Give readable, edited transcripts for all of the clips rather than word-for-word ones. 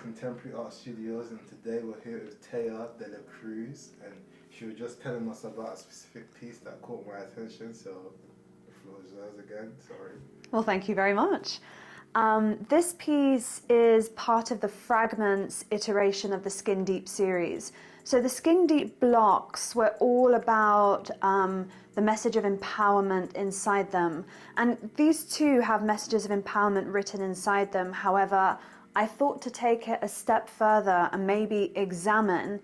Contemporary Art Studios, and today we're here with Taya de la Cruz, and she was just telling us about a specific piece that caught my attention, so the floor is yours again, sorry. Well, thank you very much. This piece is part of the Fragments iteration of the Skin Deep series. So the Skin Deep blocks were all about the message of empowerment inside them. And these two have messages of empowerment written inside them. However, I thought to take it a step further and maybe examine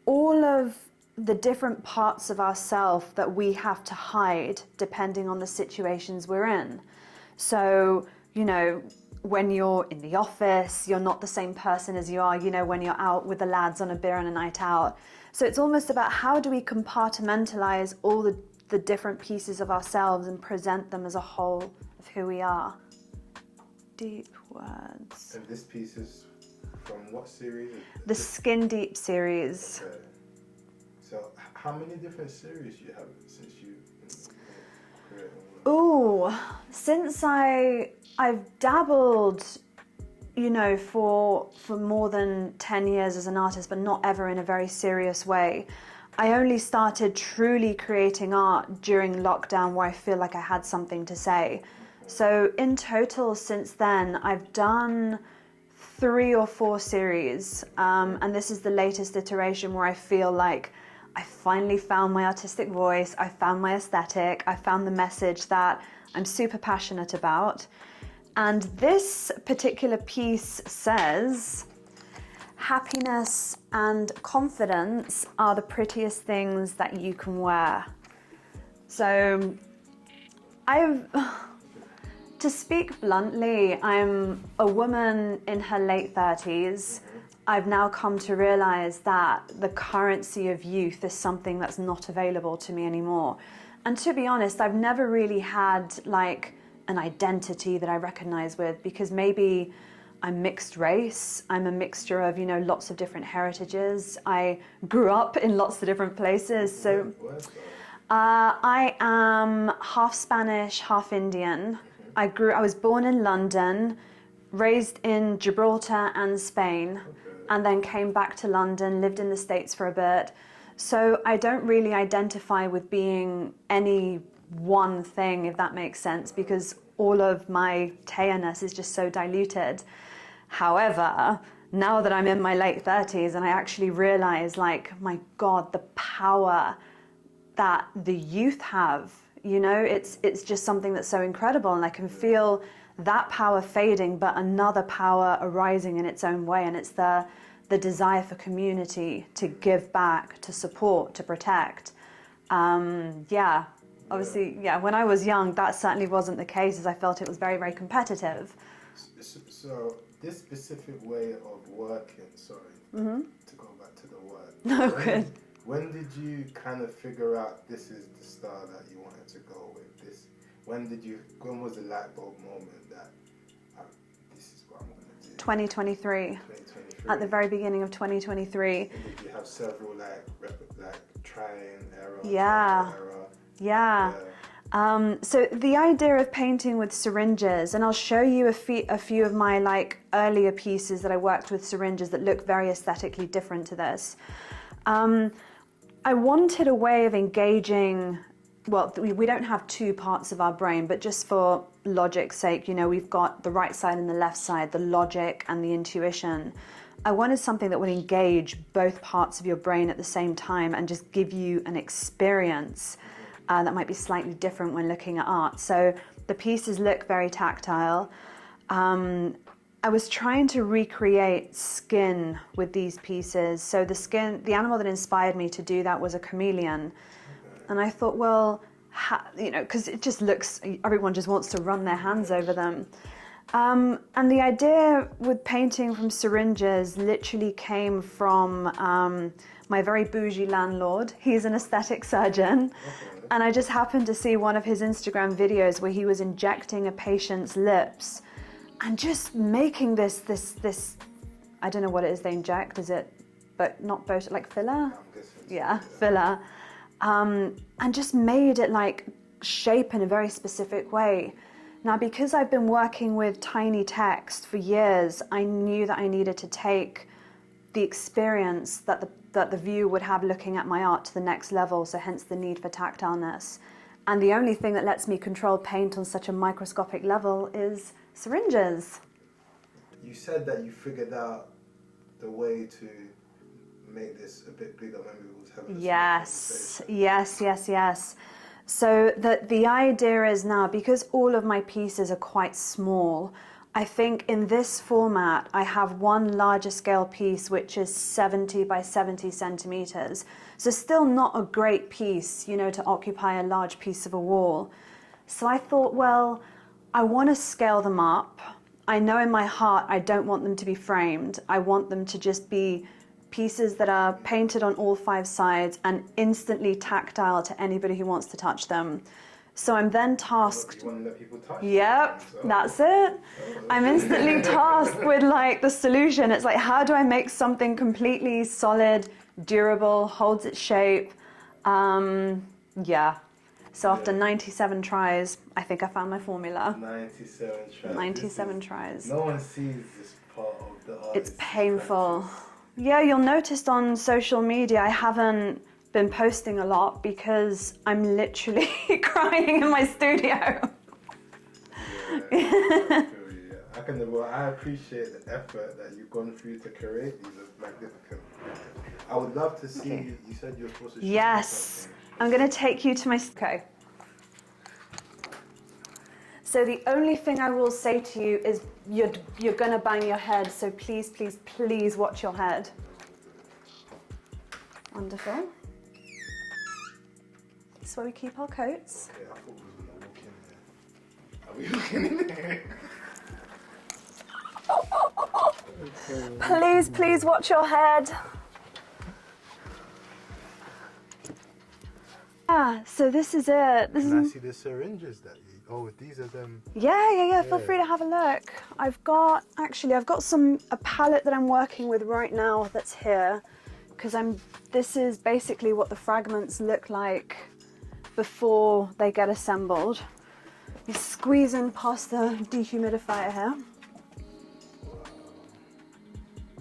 all of the different parts of ourselves that we have to hide depending on the situations we're in. So, you know, when you're in the office, you're not the same person as you are, you know, when you're out with the lads on a beer and a night out. So it's almost about how do we compartmentalize all the different pieces of ourselves and present them as a whole of who we are. Deep words. And this piece is from what series? The Skin Deep series. Okay. So how many different series you have since you created? Ooh, since I've dabbled, you know, for more than 10 years as an artist, but not ever in a very serious way. I only started truly creating art during lockdown, where I feel like I had something to say. So in total since then, I've done 3 or 4 series, and this is the latest iteration where I feel like I finally found my artistic voice, I found my aesthetic, I found the message that I'm super passionate about. And this particular piece says, happiness and confidence are the prettiest things that you can wear. So to speak bluntly, I'm a woman in her late 30s. I've now come to realize that the currency of youth is something that's not available to me anymore. And to be honest, I've never really had like an identity that I recognize with, because maybe I'm mixed race. I'm a mixture of, you know, lots of different heritages. I grew up in lots of different places. So I am half Spanish, half Indian. I was born in London, raised in Gibraltar and Spain, and then came back to London, lived in the States for a bit. So I don't really identify with being any one thing, if that makes sense, because all of my Taya-ness is just so diluted. However, now that I'm in my late 30s and I actually realize, like, my God, the power that the youth have, you know, it's just something that's so incredible, and I can feel that power fading, but another power arising in its own way, and it's the desire for community, to give back, to support, to protect. Obviously, when I was young, that certainly wasn't the case, as I felt it was very, very competitive. So this specific way of working, to go back to the word. No, good. When did you kind of figure out this is the style that you wanted to go with? This? When was the light bulb moment that this is what I'm going to do? 2023. At the very beginning of 2023. And did you have several like trying error? Yeah. So the idea of painting with syringes, and I'll show you a few of my like earlier pieces that I worked with syringes that look very aesthetically different to this. I wanted a way of engaging, well, we don't have 2 parts of our brain, but just for logic's sake, you know, we've got the right side and the left side, the logic and the intuition. I wanted something that would engage both parts of your brain at the same time and just give you an experience that might be slightly different when looking at art. So the pieces look very tactile. I was trying to recreate skin with these pieces. So the animal that inspired me to do that was a chameleon. And I thought, well, you know, because it just looks, everyone just wants to run their hands over them. And the idea with painting from syringes literally came from my very bougie landlord. He's an aesthetic surgeon. And I just happened to see one of his Instagram videos where he was injecting a patient's lips and just making this, I don't know what it is they inject, is it, but not Botox, like filler? Yeah, filler. And just made it like shape in a very specific way. Now, because I've been working with tiny text for years, I knew that I needed to take the experience that the viewer would have looking at my art to the next level, so hence the need for tactileness. And the only thing that lets me control paint on such a microscopic level is syringes. You said that you figured out the way to make this a bit bigger when we was having this conversation. Yes. So the idea is now, because all of my pieces are quite small, I think in this format I have one larger scale piece which is 70 by 70 centimeters. So still not a great piece, you know, to occupy a large piece of a wall. So I thought, well, I want to scale them up. I know in my heart I don't want them to be framed. I want them to just be pieces that are painted on all 5 sides and instantly tactile to anybody who wants to touch them. So I'm then tasked. You want to let people touch Yep, them, so. that's it. I'm instantly tasked with like the solution. It's like, how do I make something completely solid, durable, holds its shape? Yeah. So after 97 tries, I think I found my formula. 97 tries. 97 tries. No one sees this part of the art. It's painful. Yeah, you'll notice on social media I haven't been posting a lot because I'm literally crying in my studio. I appreciate the effort that you've gone through to create these. Are magnificent. I would love to see. Okay. You said you're supposed to show me Yes, something. I'm going to take you to my. Okay. So the only thing I will say to you is you're going to bang your head. So please, please, please watch your head. Wonderful. This is where we keep our coats. Okay, I thought we were going to walk in there. Are we looking in there? Please, please watch your head. So this is it. This Can I is. see the syringes that you... Oh, these are them... Yeah. Feel free to have a look. I've got a palette that I'm working with right now that's here, because this is basically what the fragments look like before they get assembled. You squeeze in past the dehumidifier here.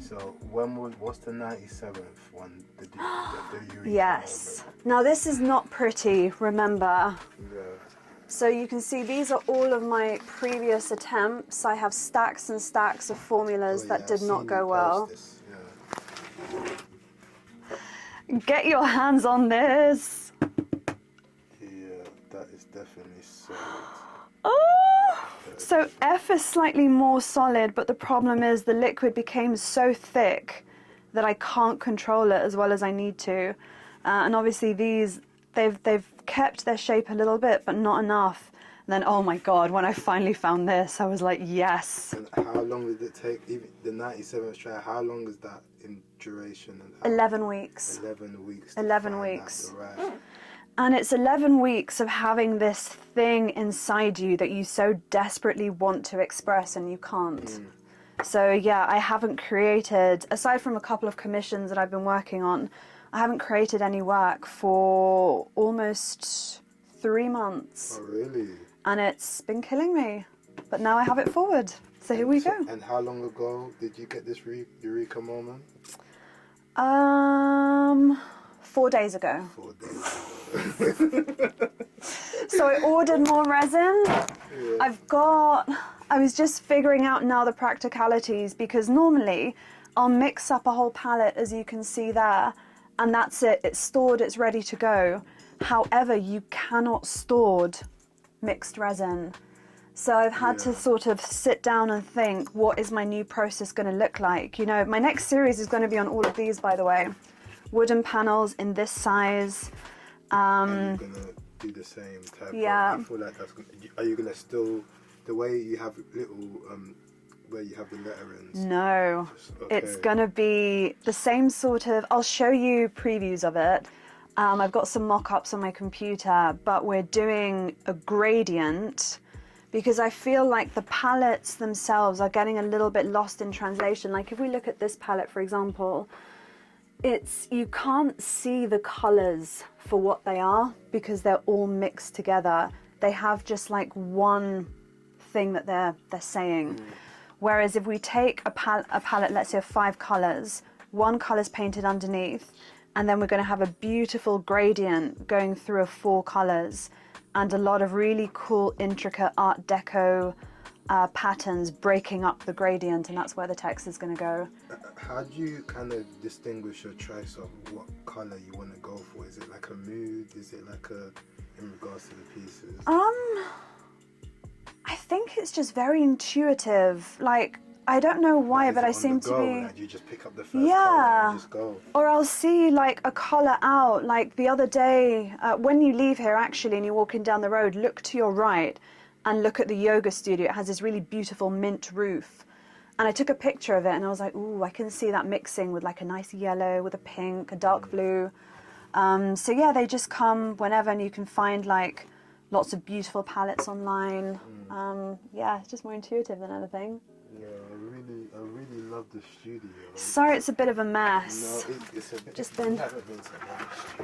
So what's the 97th one? The Yes. Now this is not pretty, remember. Yeah. So you can see these are all of my previous attempts. I have stacks and stacks of formulas that did not go well. Get your hands on this. Yeah, that is definitely solid. Oh! So F is slightly more solid, but the problem is the liquid became so thick that I can't control it as well as I need to. And obviously these, they've kept their shape a little bit, but not enough. And then, oh my God, when I finally found this, I was like, yes. And how long did it take, even the 97th try, how long is that in duration? And 11 weeks. 11 weeks. 11 weeks. Right. And it's 11 weeks of having this thing inside you that you so desperately want to express and you can't. So yeah, I haven't created, aside from a couple of commissions that I've been working on, I haven't created any work for almost 3 months. Oh, really? And it's been killing me. But now I have it forward. So here we go. And how long ago did you get this eureka moment? 4 days ago. 4 days ago. So I ordered more resin. Yeah. I was just figuring out now the practicalities, because normally I'll mix up a whole palette, as you can see there, and that's it. It's stored, it's ready to go. However, you cannot store mixed resin. So I've had to sort of sit down and think, what is my new process going to look like? You know, my next series is going to be on all of these, by the way. Wooden panels in this size. Are you going to do the same type Yeah. I feel like that's gonna, are you going to still, the way you have little, where you have the letterings? No, it's going to be the same sort of, I'll show you previews of it. I've got some mock-ups on my computer, but we're doing a gradient because I feel like the palettes themselves are getting a little bit lost in translation. Like if we look at this palette, for example, you can't see the colors for what they are because they're all mixed together. They have just like one thing that they're saying. Whereas if we take a palette, let's say of 5 colors, one color's painted underneath, and then we're going to have a beautiful gradient going through of 4 colors, and a lot of really cool, intricate Art Deco patterns breaking up the gradient, and that's where the text is going to go. How do you kind of distinguish your choice of what color you want to go for? Is it like a mood? Is it like in regards to the pieces? I think it's just very intuitive. Like, I don't know why, but I seem to be. Like you just pick up the first color and just go. Or I'll see like a color out. Like the other day, when you leave here actually and you're walking down the road, look to your right and look at the yoga studio. It has this really beautiful mint roof. And I took a picture of it and I was like, ooh, I can see that mixing with like a nice yellow with a pink, a dark blue. So yeah, they just come whenever, and you can find like lots of beautiful palettes online. Yeah, it's just more intuitive than anything. Yeah, I really love the studio. Sorry, it's a bit of a mess. No, it's a bit. Just been. Haven't been so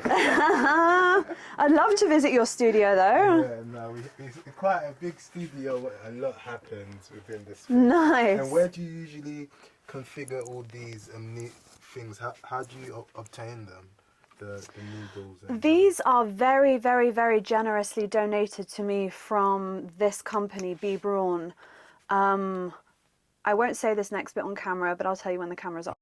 much. I'd love to visit your studio though. Yeah, no, it's quite a big studio. A lot happens within this. Nice. And where do you usually configure all these neat things? How do you obtain them? The noodles. These are very, very, very generously donated to me from this company, Be Brawn. I won't say this next bit on camera, but I'll tell you when the camera's off.